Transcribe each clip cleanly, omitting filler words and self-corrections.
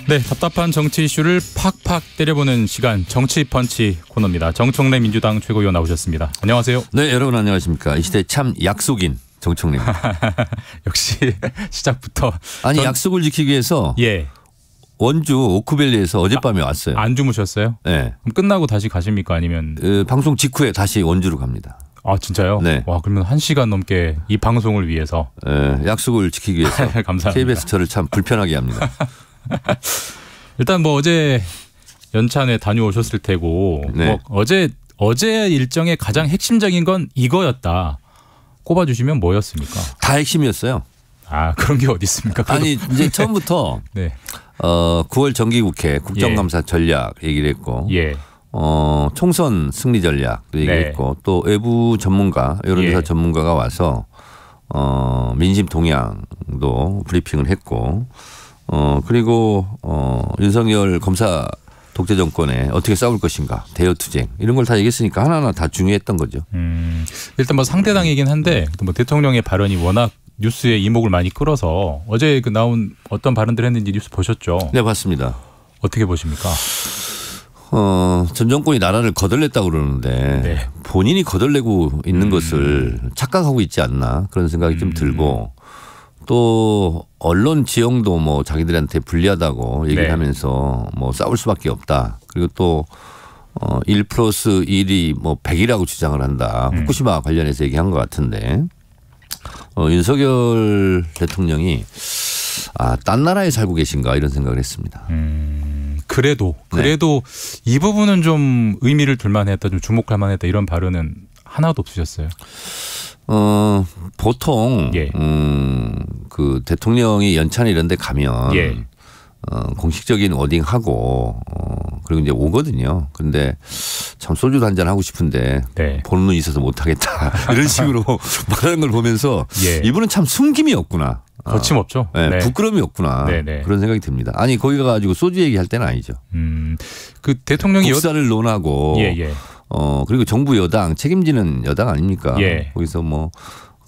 네, 답답한 정치 이슈를 팍팍 때려보는 시간 정치 펀치 코너입니다. 정청래 민주당 최고위원 나오셨습니다. 안녕하세요. 네, 여러분 안녕하십니까. 이 시대 참 약속인 정청래입니다. 역시 시작부터. 아니 약속을 지키기 위해서 예. 원주 오크밸리에서 어젯밤에 왔어요. 안 주무셨어요? 네. 그럼 끝나고 다시 가십니까? 아니면 방송 직후에 다시 원주로 갑니다. 아 진짜요? 네. 와 그러면 1시간 넘게 이 방송을 위해서. 네, 약속을 지키기 위해서. 감사합니다. KBS 저를 참 불편하게 합니다. 일단 뭐 어제 연찬회 다녀오셨을 테고 네. 뭐 어제 일정의 가장 핵심적인 건 이거였다. 꼽아주시면 뭐였습니까? 다 핵심이었어요. 아 그런 게 어디 있습니까? 아니 이제 처음부터 네. 9월 정기국회 국정감사 전략 얘기를 했고 예. 총선 승리 전략도 얘기했고 또 외부 전문가 여론조사 전문가가 와서 민심 동향도 브리핑을 했고 그리고 윤석열 검사 독재 정권에 어떻게 싸울 것인가 대여투쟁 이런 걸 다 얘기했으니까 하나하나 다 중요했던 거죠. 일단 뭐 상대당이긴 한데 뭐 대통령의 발언이 워낙 뉴스에 이목을 많이 끌어서 어제 그 나온 어떤 발언들 했는지 뉴스 보셨죠? 네, 봤습니다. 어떻게 보십니까? 전 정권이 나라를 거덜냈다고 그러는데 네. 본인이 거덜내고 있는 것을 착각하고 있지 않나 그런 생각이 좀 들고 또 언론 지형도 뭐 자기들한테 불리하다고 얘기를 네. 하면서 뭐 싸울 수밖에 없다. 그리고 또 1+1이 뭐 100이라고 주장을 한다. 후쿠시마 관련해서 얘기한 것 같은데 윤석열 대통령이 딴 나라에 살고 계신가 이런 생각을 했습니다. 그래도 이 부분은 좀 의미를 둘만했다, 좀 주목할 만했다 이런 발언은 하나도 없으셨어요? 보통 그 대통령이 연찬 이런 데 가면 공식적인 워딩하고 그리고 이제 오거든요. 근데 참 소주도 한잔 하고 싶은데 보는 눈이 있어서 못 하겠다. 이런 식으로 말하는 걸 보면서 이분은 참 숨김이 없구나. 거침없죠. 네, 부끄러움이 없구나. 그런 생각이 듭니다. 아니 거기 가가지고 소주 얘기할 때는 아니죠. 그 대통령이 국사를 논하고 그리고 정부 여당 책임지는 여당 아닙니까? 거기서 뭐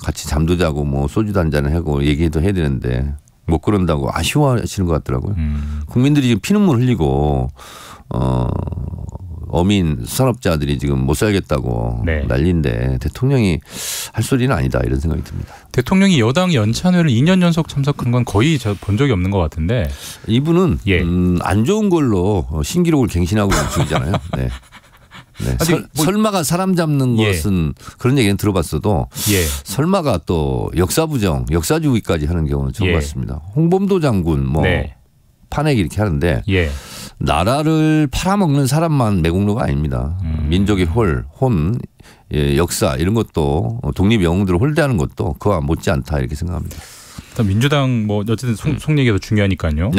같이 잠도 자고 뭐 소주도 한잔을 하고 얘기도 해야 되는데 못 그런다고 아쉬워하시는 것 같더라고요. 국민들이 지금 피눈물 흘리고 어민 수산업자들이 지금 못 살겠다고 난리인데 대통령이 할 소리는 아니다 이런 생각이 듭니다. 대통령이 여당 연찬회를 2년 연속 참석한 건 거의 본 적이 없는 것 같은데 이분은 안 좋은 걸로 신기록을 갱신하고 있는 중이잖아요. 네. 설마가 사람 잡는 것은 그런 얘기는 들어봤어도 설마가 또 역사부정, 역사주의까지 하는 경우는 처음 봤습니다. 홍범도 장군 뭐 탄핵 이렇게 하는데 나라를 팔아먹는 사람만 매국노가 아닙니다. 민족의 혼, 역사 이런 것도 독립 영웅들을 홀대하는 것도 그와 못지않다 이렇게 생각합니다. 일단 민주당 뭐 어쨌든 속 얘기가 더 중요하니까요.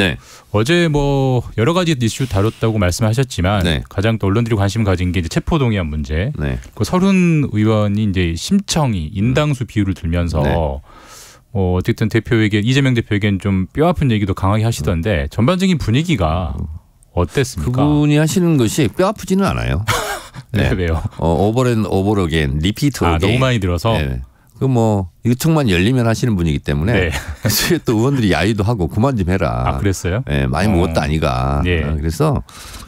어제 뭐 여러 가지 이슈 다뤘다고 말씀하셨지만 가장 또 언론들이 관심 가진 게 이제 체포동의안 문제. 그 서른 의원이 이제 심청이 인당수 비율을 들면서 어쨌든 대표에게 이재명 대표에게는 좀 뼈아픈 얘기도 강하게 하시던데 전반적인 분위기가 어땠습니까? 그분이 하시는 것이 뼈아프지는 않아요. 왜요? 오버앤 오버 어게인 리피트 어게인. 너무 많이 들어서. 그 뭐 이청만 열리면 하시는 분이기 때문에 사실 또 의원들이 야유도 하고 그만 좀 해라. 그랬어요? 많이 먹었다 아니가. 그래서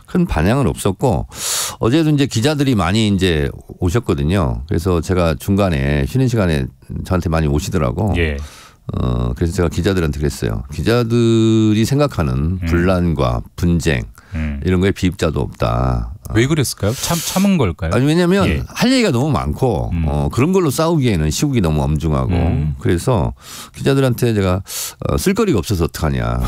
큰 반향은 없었고 어제도 이제 기자들이 많이 이제 오셨거든요. 그래서 제가 중간에 쉬는 시간에 저한테 많이 오시더라고. 그래서 제가 기자들한테 그랬어요. 기자들이 생각하는 분란과 분쟁 이런 거에 비입자도 없다. 왜 그랬을까요? 참은 걸까요? 아니 왜냐하면 할 얘기가 너무 많고 그런 걸로 싸우기에는 시국이 너무 엄중하고 그래서 기자들한테 제가 쓸거리가 없어서 어떡하냐.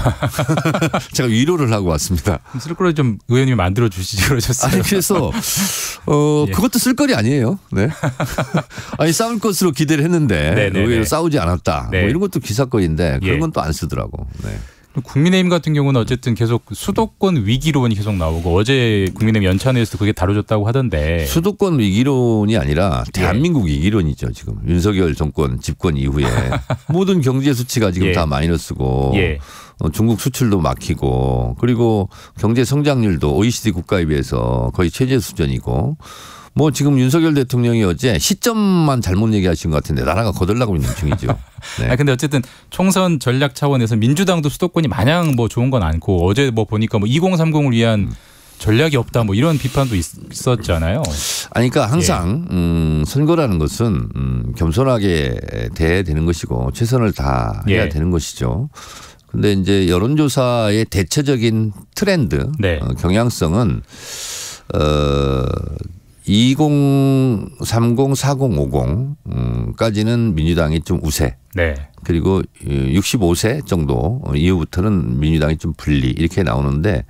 제가 위로를 하고 왔습니다. 쓸거리 좀 의원님이 만들어 주시지 그러셨어요. 아니 그래서 그것도 쓸거리 아니에요. 아니 싸울 것으로 기대를 했는데 의외로 싸우지 않았다. 뭐 이런 것도 기사거리인데 그런 건 또 안 쓰더라고. 국민의힘 같은 경우는 어쨌든 계속 수도권 위기론이 계속 나오고 어제 국민의힘 연찬회에서도 그게 다뤄졌다고 하던데. 수도권 위기론이 아니라 대한민국 위기론이죠. 지금 윤석열 정권 집권 이후에 모든 경제 수치가 지금 다 마이너스고 중국 수출도 막히고 그리고 경제 성장률도 OECD 국가에 비해서 거의 최저 수준이고 뭐 지금 윤석열 대통령이 어제 시점만 잘못 얘기하신 것 같은데 나라가 거덜나고 있는 중이죠. 네. 근데 어쨌든 총선 전략 차원에서 민주당도 수도권이 마냥 뭐 좋은 건 않고 어제 뭐 보니까 뭐 2030을 위한 전략이 없다 뭐 이런 비판도 있었잖아요. 아니 그러니까 항상 선거라는 것은 겸손하게 돼야 되는 것이고 최선을 다해야 되는 것이죠. 근데 이제 여론조사의 대체적인 트렌드, 경향성은 2030, 40, 50까지는 민주당이 좀 우세. 그리고 65세 정도 이후부터는 민주당이 좀 불리 이렇게 나오는데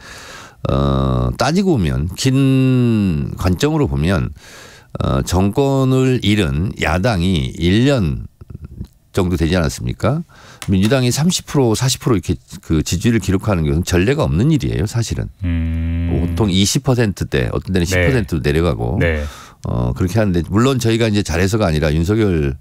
따지고 보면 긴 관점으로 보면 정권을 잃은 야당이 1년 정도 되지 않았습니까? 민주당이 30% 40% 이렇게 그 지지율을 기록하는 것은 전례가 없는 일이에요, 사실은. 보통 20%대 어떤 데는 10%로 내려가고 그렇게 하는데 물론 저희가 이제 잘해서가 아니라 윤석열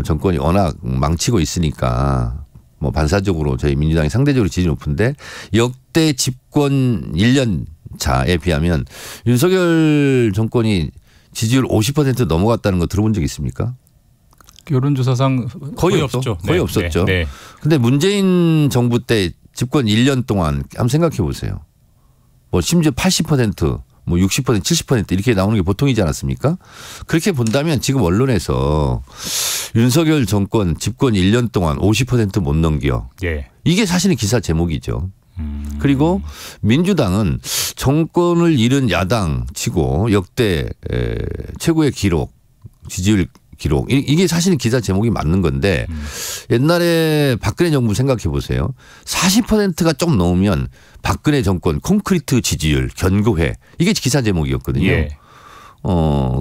정권이 워낙 망치고 있으니까 뭐 반사적으로 저희 민주당이 상대적으로 지지 높은데 역대 집권 1년 차에 비하면 윤석열 정권이 지지율 50% 넘어갔다는 거 들어본 적 있습니까? 여론조사상 거의 없죠. 거의 없었죠. 근데 문재인 정부 때 집권 1년 동안 한번 생각해 보세요. 뭐 심지어 80% 뭐 60% 70% 이렇게 나오는 게 보통이지 않았습니까? 그렇게 본다면 지금 언론에서 윤석열 정권 집권 1년 동안 50% 못 넘겨. 이게 사실은 기사 제목이죠. 그리고 민주당은 정권을 잃은 야당 치고 역대 최고의 기록 지지율 기록. 이게 사실은 기사 제목이 맞는 건데 옛날에 박근혜 정부 생각해 보세요. 40%가 좀 넘으면 박근혜 정권 콘크리트 지지율 견고해. 이게 기사 제목이었거든요.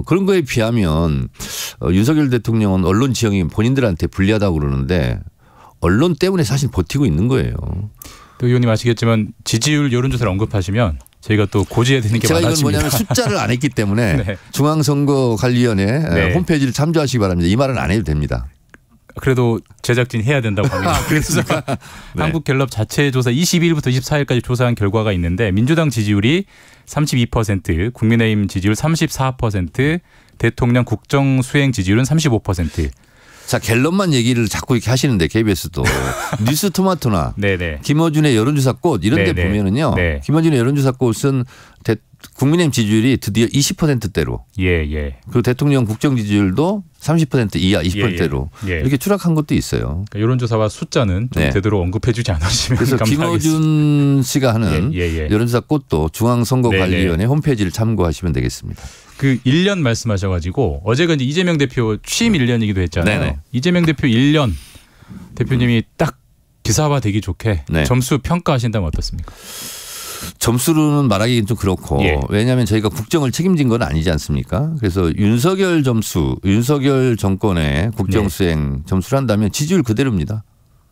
그런 거에 비하면 윤석열 대통령은 언론 지형이 본인들한테 불리하다고 그러는데 언론 때문에 사실 버티고 있는 거예요. 또 의원님 아시겠지만 지지율 여론조사를 언급하시면 저희가 또 고지해야 되는 게 많아집니다. 제가 이건 뭐냐면 숫자를 안 했기 때문에 중앙선거관리위원회 홈페이지를 참조하시기 바랍니다. 이 말은 안 해도 됩니다. 그래도 제작진이 해야 된다고 합니다. 그래서 한국갤럽 자체 조사 22일부터 24일까지 조사한 결과가 있는데 민주당 지지율이 32%, 국민의힘 지지율 34%, 대통령 국정수행 지지율은 35%. 자, 갤럽만 얘기를 자꾸 이렇게 하시는데 KBS도 뉴스토마토나 김어준의 여론조사 꽃 이런 데 보면은요. 김어준의 여론조사 꽃은 국민의힘 지지율이 드디어 20%대로 그리고 대통령 국정 지지율도 30% 이하 20%대로 이렇게 추락한 것도 있어요. 그러니까 여론조사와 숫자는 좀 제대로 언급해 주지 않으시면 그래서 감사하겠습니다. 김어준 씨가 하는 여론조사 꽃도 중앙선거관리위원회 홈페이지를 참고하시면 되겠습니다. 그 1년 말씀하셔가지고 어제가 이제 이재명 대표 취임 1년이기도 했잖아요. 이재명 대표 1년 대표님이 딱 기사화되기 좋게 점수 평가하신다면 어떻습니까? 점수로는 말하기는 좀 그렇고 왜냐하면 저희가 국정을 책임진 건 아니지 않습니까? 그래서 윤석열 점수, 윤석열 정권의 국정수행 점수를 한다면 지지율 그대로입니다.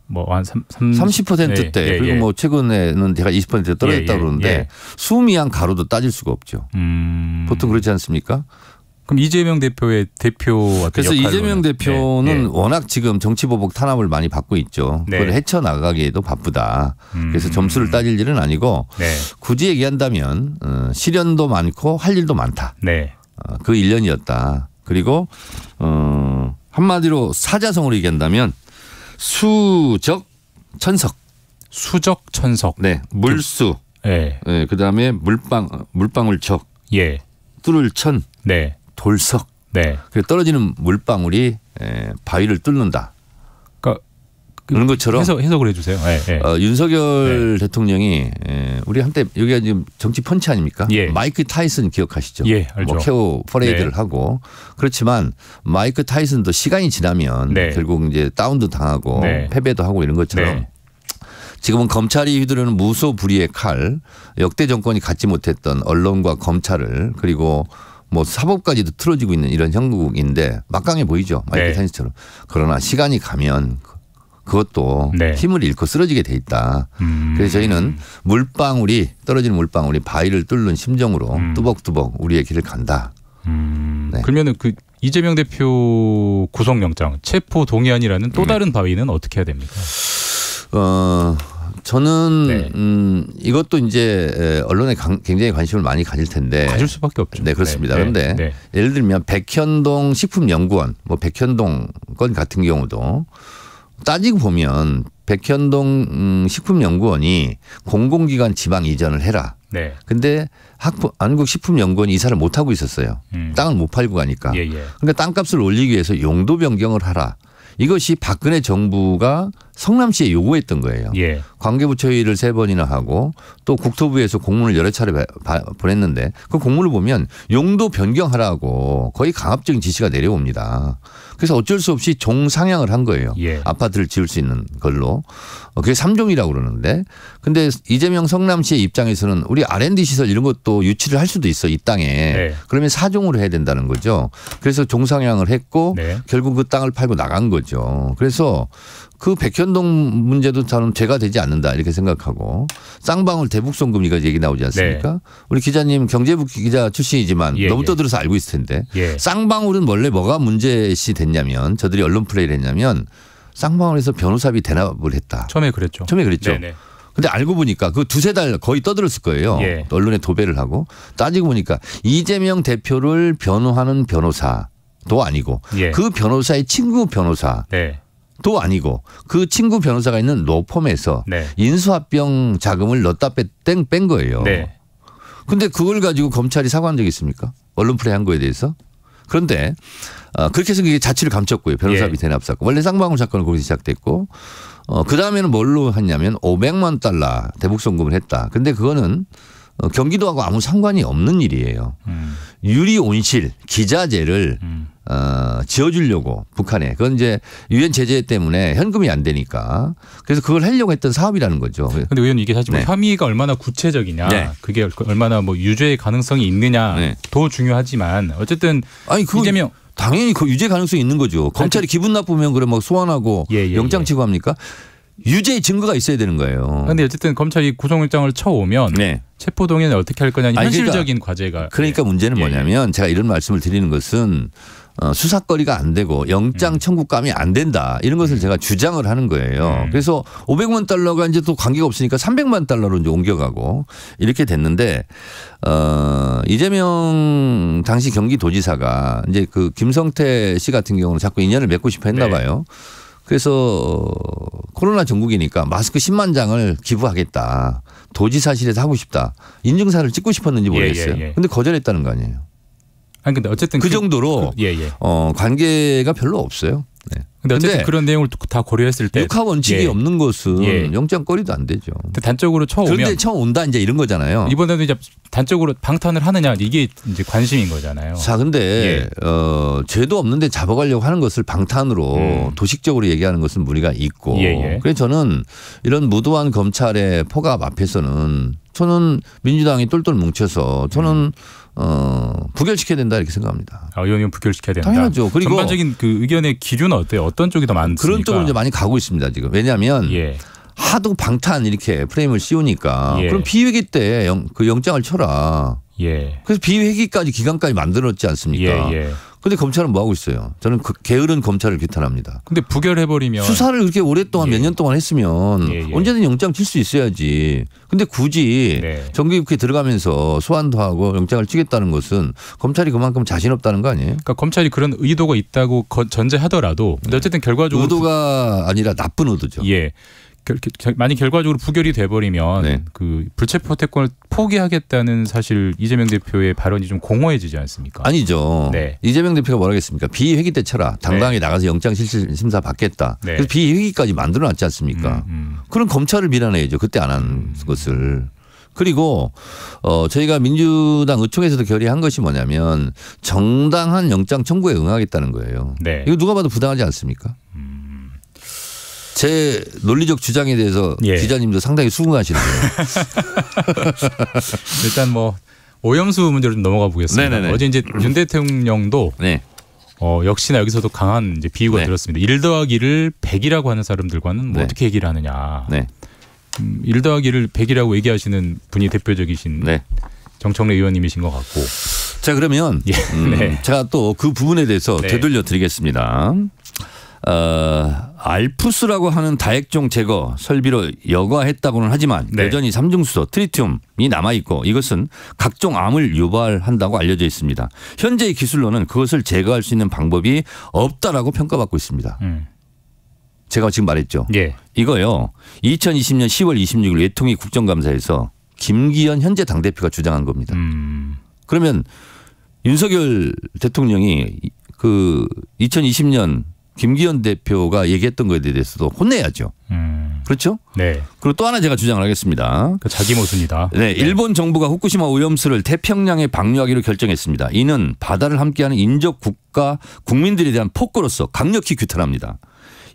뭐 한 30%대 그리고 뭐 최근에는 제가 20% 떨어졌다고 그러는데 수미양 가로도 따질 수가 없죠. 보통 그렇지 않습니까? 그럼 이재명 대표의 대표 그래서 이재명 대표는 워낙 지금 정치보복 탄압을 많이 받고 있죠. 그걸 헤쳐나가기에도 바쁘다. 그래서 점수를 따질 일은 아니고 굳이 얘기한다면 시련도 많고 할 일도 많다. 그 1년이었다. 그리고 한마디로 사자성어로 얘기한다면 수적 천석. 수적 천석. 물수. 그다음에 물방울적. 뚫을 천. 돌석. 떨어지는 물방울이 바위를 뚫는다. 그러니까 그런 것처럼 해석을 해주세요. 윤석열 대통령이 우리 한때 여기가 지금 정치 펀치 아닙니까? 마이크 타이슨 기억하시죠? 알죠. 뭐 케어 퍼레이드를 하고 그렇지만 마이크 타이슨도 시간이 지나면 결국 이제 다운도 당하고 패배도 하고 이런 것처럼 지금은 검찰이 휘두르는 무소불위의 칼, 역대 정권이 갖지 못했던 언론과 검찰을 그리고 뭐 사법까지도 틀어지고 있는 이런 형국인데 막강해 보이죠. 마이크 타이슨처럼. 그러나 시간이 가면 그것도 네. 힘을 잃고 쓰러지게 돼 있다. 그래서 저희는 떨어지는 물방울이 바위를 뚫는 심정으로 뚜벅뚜벅 우리의 길을 간다. 네. 그러면은 그 이재명 대표 구속영장 체포 동의안이라는 또 다른 바위는 어떻게 해야 됩니까? 저는 네. 이것도 이제 언론에 굉장히 관심을 많이 가질 텐데 가질 수밖에 없죠. 네, 그렇습니다. 그런데 네. 예를 들면 백현동 식품연구원, 뭐 백현동 건 같은 경우도 따지고 보면 백현동 식품연구원이 공공기관 지방 이전을 해라. 네. 근데 한국식품연구원이 이사를 못 하고 있었어요. 땅을 못 팔고 가니까. 그러니까 땅값을 올리기 위해서 용도 변경을 하라. 이것이 박근혜 정부가 성남시에 요구했던 거예요. 예. 관계부처 회의를 3번이나 하고 또 국토부에서 공문을 여러 차례 보냈는데 그 공문을 보면 용도 변경하라고 거의 강압적인 지시가 내려옵니다. 그래서 어쩔 수 없이 종상향을 한 거예요. 예. 아파트를 지을 수 있는 걸로. 그게 3종이라고 그러는데 근데 이재명 성남시의 입장에서는 우리 R&D 시설 이런 것도 유치를 할 수도 있어 이 땅에. 네. 그러면 4종으로 해야 된다는 거죠. 그래서 종상향을 했고 네. 결국 그 땅을 팔고 나간 거죠. 그래서 그 백현동 문제도 저는 죄가 되지 않는다 이렇게 생각하고 쌍방울 대북송금 이거 얘기 나오지 않습니까? 네. 우리 기자님 경제부 기자 출신이지만 너무 떠들어서 알고 있을 텐데 쌍방울은 원래 뭐가 문제시 됐냐면 저들이 언론 플레이를 했냐면 쌍방울에서 변호사비 대납을 했다. 처음에 그랬죠. 네네. 근데 알고 보니까 그 2-3달 거의 떠들었을 거예요. 예. 언론에 도배를 하고 따지고 보니까 이재명 대표를 변호하는 변호사도 아니고 그 변호사의 친구 변호사 네. 도 아니고 그 친구 변호사가 있는 로펌에서 네. 인수합병 자금을 넣었다 뺀 거예요. 네. 근데 그걸 가지고 검찰이 사과한 적이 있습니까? 언론 플레이 한 거에 대해서. 그런데 그렇게 해서 그게 자취를 감췄고요. 변호사비 대납 사건. 원래 쌍방울 사건은 거기서 시작됐고 그다음에는 뭘로 했냐면 500만 달러 대북송금을 했다. 근데 그거는 경기도하고 아무 상관이 없는 일이에요. 유리 온실 기자재를 지어주려고 북한에 그건 이제 유엔 제재 때문에 현금이 안 되니까 그래서 그걸 하려고 했던 사업이라는 거죠. 그런데 의원님 이게 사실 뭐 혐의가 얼마나 구체적이냐 네. 그게 얼마나 뭐 유죄의 가능성이 있느냐 더 중요하지만 어쨌든 이재명 당연히 그 유죄 가능성이 있는 거죠. 검찰이 기분 나쁘면 그래 막 소환하고 영장 취고합니까? 유죄의 증거가 있어야 되는 거예요. 그런데 어쨌든 검찰이 구속영장을 쳐오면 체포동의안을 어떻게 할 거냐니 현실적인 과제가. 그러니까 문제는 뭐냐면 제가 이런 말씀을 드리는 것은 수사거리가 안 되고 영장 청구감이 안 된다. 이런 것을 제가 주장을 하는 거예요. 그래서 500만 달러가 이제 또 관계가 없으니까 300만 달러로 이제 옮겨가고 이렇게 됐는데 이재명 당시 경기도지사가 이제 그 김성태 씨 같은 경우는 자꾸 인연을 맺고 싶어 했나 봐요. 그래서 코로나 전국이니까 마스크 10만 장을 기부하겠다. 도지사실에서 하고 싶다. 인증사를 찍고 싶었는지 모르겠어요. 그런데 거절했다는 거 아니에요. 아니 근데 어쨌든 그 정도로 관계가 별로 없어요. 네. 근데 어쨌든 그런 내용을 다 고려했을 때 육하 원칙이 없는 것은 영장거리도 안 되죠. 근데 단적으로 쳐오면 그런데 쳐온다 이제 이런 거잖아요. 이번에도 이제 단적으로 방탄을 하느냐 이게 이제 관심인 거잖아요. 자, 근데 죄도 없는데 잡아가려고 하는 것을 방탄으로 도식적으로 얘기하는 것은 무리가 있고. 그래서 저는 이런 무도한 검찰의 포갑 앞에서는 저는 민주당이 똘똘 뭉쳐서 저는 부결시켜야 된다 이렇게 생각합니다. 의원님 부결시켜야 된다. 당연하죠. 그리고 전반적인 그 의견의 기류는 어때요? 어떤 쪽이 더 많습니까? 그런 쪽으로 이제 많이 가고 있습니다 지금. 왜냐하면 하도 방탄 이렇게 프레임을 씌우니까 그럼 비회기 때 그 영장을 쳐라. 그래서 비회기까지 기간까지 만들었지 않습니까? 그런데 검찰은 뭐 하고 있어요? 저는 그 게으른 검찰을 비판합니다. 근데 부결해버리면 수사를 그렇게 오랫동안 몇 년 동안 했으면 언제든 영장 칠 수 있어야지. 근데 굳이 정기국회 들어가면서 소환도 하고 영장을 치겠다는 것은 검찰이 그만큼 자신 없다는 거 아니에요? 그러니까 검찰이 그런 의도가 있다고 전제하더라도 근데 어쨌든 결과적으로 의도가 아니라 나쁜 의도죠. 만약 결과적으로 부결이 돼버리면 그 불체포 특권을 포기하겠다는 사실 이재명 대표의 발언이 좀 공허해지지 않습니까? 아니죠. 이재명 대표가 뭐라 했습니까? 비회기 때 쳐라. 당당하게 나가서 영장 실질심사 받겠다. 그래서 비회기까지 만들어놨지 않습니까? 그런 검찰을 비난해야죠. 그때 안 한 것을. 그리고 저희가 민주당 의총에서도 결의한 것이 뭐냐면 정당한 영장 청구에 응하겠다는 거예요. 이거 누가 봐도 부당하지 않습니까? 제 논리적 주장에 대해서 기자님도 상당히 수긍하시네요. 일단 뭐 오염수 문제로 좀 넘어가 보겠습니다. 어제 이제 윤 대통령도 역시나 여기서도 강한 이제 비유가 네. 들었습니다. 1 더하기 1을 100이라고 하는 사람들과는 뭐 네. 어떻게 얘기를 하느냐. 네. 1 더하기 1을 100이라고 얘기하시는 분이 대표적이신 네. 정청래 의원님이신 것 같고. 자 그러면 예. 네. 제가 또 그 부분에 대해서 네. 되돌려 드리겠습니다. 알프스라고 하는 다액종 제거 설비로 여과했다고는 하지만 네. 여전히 삼중수소 트리튬이 남아있고 이것은 각종 암을 유발한다고 알려져 있습니다. 현재의 기술로는 그것을 제거할 수 있는 방법이 없다라고 평가받고 있습니다. 제가 지금 말했죠. 예. 이거요. 2020년 10월 26일 외통위 국정감사에서 김기현 현재 당대표가 주장한 겁니다. 그러면 윤석열 대통령이 그 2020년 김기현 대표가 얘기했던 것에 대해서도 혼내야죠. 그렇죠? 네. 그리고 또 하나 제가 주장을 하겠습니다. 그 자기 모순이다. 네, 일본 정부가 후쿠시마 오염수를 태평양에 방류하기로 결정했습니다. 이는 바다를 함께하는 인접 국가 국민들에 대한 폭거로서 강력히 규탄합니다.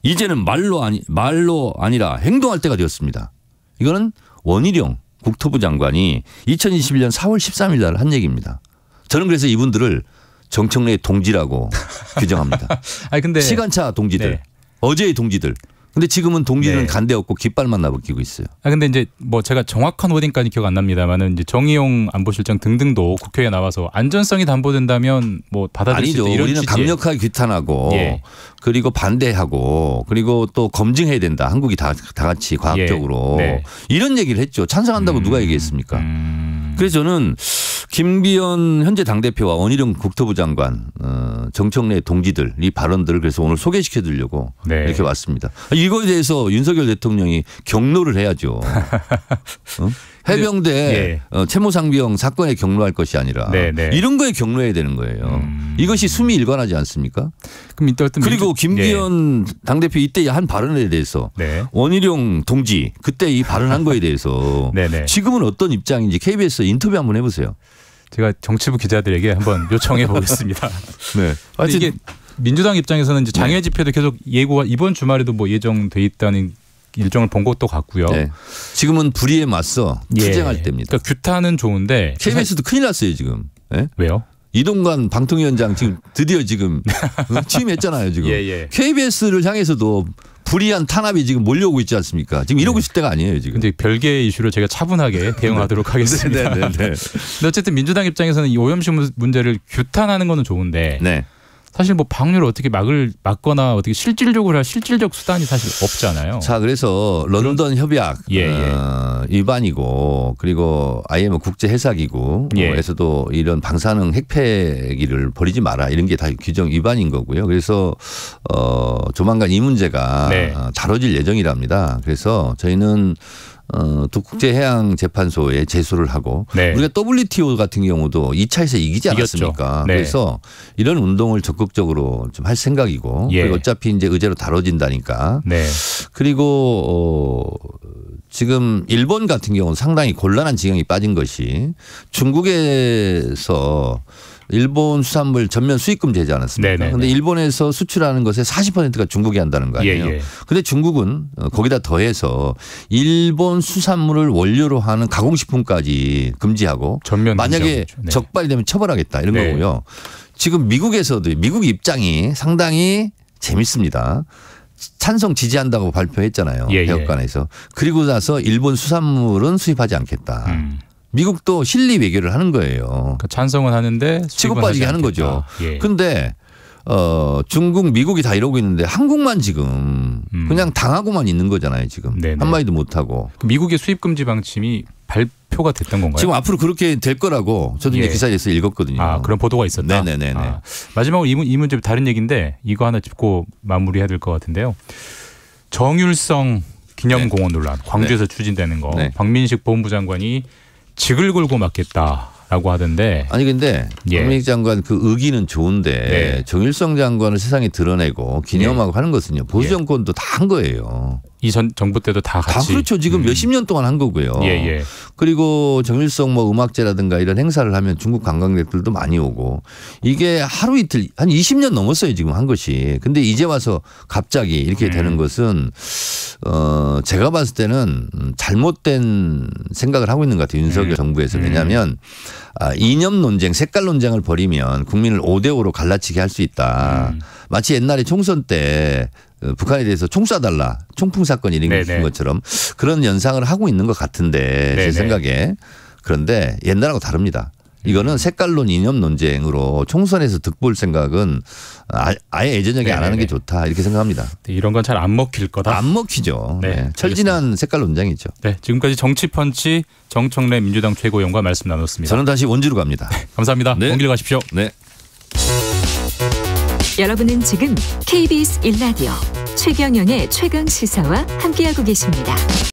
이제는 말로 아니라 행동할 때가 되었습니다. 이거는 원희룡 국토부 장관이 2021년 4월 13일 날 한 얘기입니다. 저는 그래서 이분들을 정청래의 동지라고 규정합니다. 아니 근데 시간차 동지들, 네. 어제의 동지들. 근데 지금은 동지들은 네. 간데 없고 깃발만 나부끼고 있어요. 아 근데 이제 뭐 제가 정확한 워딩까지 기억 안 납니다만은 이제 정의용 안보실장 등등도 국회에 나와서 안전성이 담보된다면 뭐 받아들일 수 아니죠. 있다 이런 우리는 취지의. 강력하게 규탄하고 예. 그리고 반대하고 그리고 또 검증해야 된다. 한국이 다 같이 과학적으로 예. 네. 이런 얘기를 했죠. 찬성한다고 누가 얘기했습니까? 그래서 저는 김기현 현재 당대표와 원희룡 국토부 장관 정청래 동지들 이 발언들을 그래서 오늘 소개시켜 드리려고 네. 이렇게 왔습니다. 이거에 대해서 윤석열 대통령이 경로를 해야죠. 해병대 채모상병 사건에 경로할 것이 아니라 네. 이런 거에 경로해야 되는 거예요. 이것이 숨이 일관하지 않습니까? 그럼 어떤 그리고 김기현 당대표 이때 한 발언에 대해서 네. 원희룡 동지 그때 이 발언한 거에 대해서 네네. 지금은 어떤 입장인지 KBS 인터뷰 한번 해보세요. 제가 정치부 기자들에게 한번 요청해 보겠습니다. 네. 하여튼 이게 민주당 입장에서는 이제 장외 집회도 계속 예고가 이번 주말에도 뭐 예정돼 있다는 일정을 본 것도 같고요. 네. 지금은 불의에 맞서 투쟁할 때입니다. 그러니까 규탄은 좋은데 KBS도 큰일 났어요 지금. 네? 왜요? 이동관 방통위원장 지금 드디어 지금 취임했잖아요 지금. KBS를 향해서도 불이한 탄압이 지금 몰려오고 있지 않습니까? 지금 이러고 있을 때가 아니에요 지금. 근데 별개의 이슈로 제가 차분하게 대응하도록 하겠습니다. 네. 근데 어쨌든 민주당 입장에서는 이 오염수 문제를 규탄하는 거는 좋은데 네. 사실 뭐 방류를 어떻게 막거나 어떻게 실질적으로 할 실질적 수단이 사실 없잖아요. 자, 그래서 런던 협약 위반이고 그리고 IMF 국제해사기구에서도 이런 방사능 핵폐기를 버리지 마라 이런 게 다 규정 위반인 거고요. 그래서 조만간 이 문제가 다뤄질 예정이랍니다. 그래서 저희는 또 국제해양재판소에 제소를 하고 우리가 WTO 같은 경우도 2차에서 이기지 않았습니까? 그래서 이런 운동을 적극적으로 좀 할 생각이고 그리고 어차피 이제 의제로 다뤄진다니까. 그리고 지금 일본 같은 경우는 상당히 곤란한 지경이 빠진 것이 중국에서 일본 수산물 전면 수입금 되지 않았습니까? 그런데 일본에서 수출하는 것의 40%가 중국이 한다는 거 아니에요? 그런데 중국은 거기다 더해서 일본 수산물을 원료로 하는 가공식품까지 금지하고 만약에 적발이 되면 처벌하겠다 이런 거고요. 지금 미국에서도 미국 입장이 상당히 재밌습니다. 찬성 지지한다고 발표했잖아요. 백악관에서. 그리고 나서 일본 수산물은 수입하지 않겠다. 미국도 실리 외교를 하는 거예요. 그러니까 찬성은 하는데 치고 빠지게 하는 거죠. 그런데 중국, 미국이 다 이러고 있는데 한국만 지금 그냥 당하고만 있는 거잖아요. 지금 한마디도 못하고. 미국의 수입 금지 방침이 발표가 됐던 건가요? 지금 앞으로 그렇게 될 거라고 저도 이제 기사에서 읽었거든요. 아, 그런 보도가 있었다. 네네네. 마지막으로 이 문제 다른 얘기인데 이거 하나 짚고 마무리해야 될 것 같은데요. 정율성 기념공원 논란, 광주에서 추진되는 거. 박민식 법무부 장관이 직을 걸고 맞겠다라고 하던데. 아니 근데 박민식 장관 그 의기는 좋은데 정일성 장관을 세상에 드러내고 기념하고 하는 것은요. 보수 정권도 다 한 거예요. 이 전 정부 때도 다 같이. 다 그렇죠. 지금 몇십 년 동안 한 거고요. 예. 그리고 정일성 뭐 음악제라든가 이런 행사를 하면 중국 관광객들도 많이 오고 이게 하루 이틀 한 20년 넘었어요. 지금 한 것이. 근데 이제 와서 갑자기 이렇게 되는 것은 제가 봤을 때는 잘못된 생각을 하고 있는 것 같아요. 윤석열 정부에서. 왜냐하면 이념 논쟁, 색깔 논쟁을 벌이면 국민을 5대5로 갈라치게 할 수 있다. 마치 옛날에 총선 때 북한에 대해서 총 쏴달라. 총풍 사건이 일으킨 것처럼 그런 연상을 하고 있는 것 같은데 제 생각에. 그런데 옛날하고 다릅니다. 이거는 색깔론 이념 논쟁으로 총선에서 득볼 생각은 아예 예전적이 안 하는 게 좋다 이렇게 생각합니다. 네, 이런 건 잘 안 먹힐 거다. 안 먹히죠. 네. 철진한 색깔 논쟁이죠. 네, 지금까지 정치펀치 정청래 민주당 최고위원과 말씀 나눴습니다. 저는 다시 원주로 갑니다. 감사합니다. 네. 먼 길 가십시오. 네. 여러분은 지금 KBS 1라디오 최경영의 최강 시사와 함께하고 계십니다.